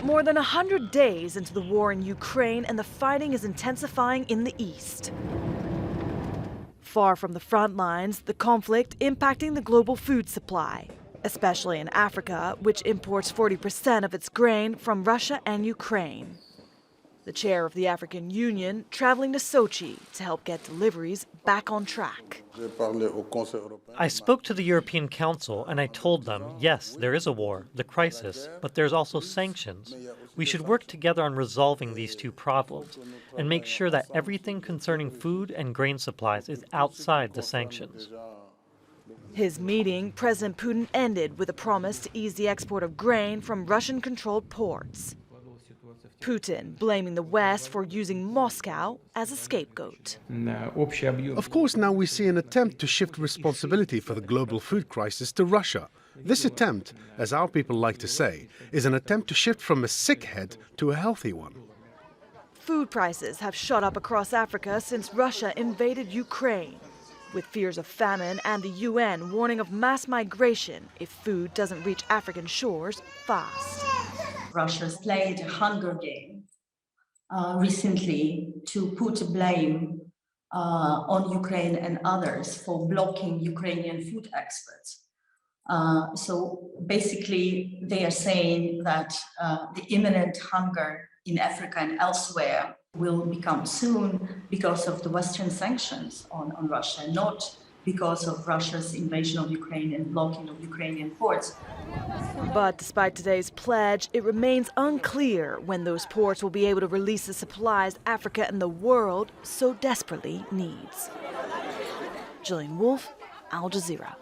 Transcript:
More than 100 days into the war in Ukraine, and the fighting is intensifying in the east. Far from the front lines, the conflict impacting the global food supply, especially in Africa, which imports 40% of its grain from Russia and Ukraine. The chair of the African Union traveling to Sochi to help get deliveries back on track. I spoke to the European Council and I told them, yes, there is a war, the crisis, but there's also sanctions. We should work together on resolving these two problems and make sure that everything concerning food and grain supplies is outside the sanctions. His meeting, President Putin ended with a promise to ease the export of grain from Russian-controlled ports. Putin blaming the West for using Moscow as a scapegoat. Of course, now we see an attempt to shift responsibility for the global food crisis to Russia. This attempt, as our people like to say, is an attempt to shift from a sick head to a healthy one. Food prices have shot up across Africa since Russia invaded Ukraine, with fears of famine and the UN warning of mass migration if food doesn't reach African shores fast. Russia's played a hunger game recently to put blame on Ukraine and others for blocking Ukrainian food exports. So basically, they are saying that the imminent hunger in Africa and elsewhere will become soon because of the Western sanctions on Russia, not because of Russia's invasion of Ukraine and blocking of Ukrainian ports. But despite today's pledge, it remains unclear when those ports will be able to release the supplies Africa and the world so desperately needs. Jillian Wolfe, Al Jazeera.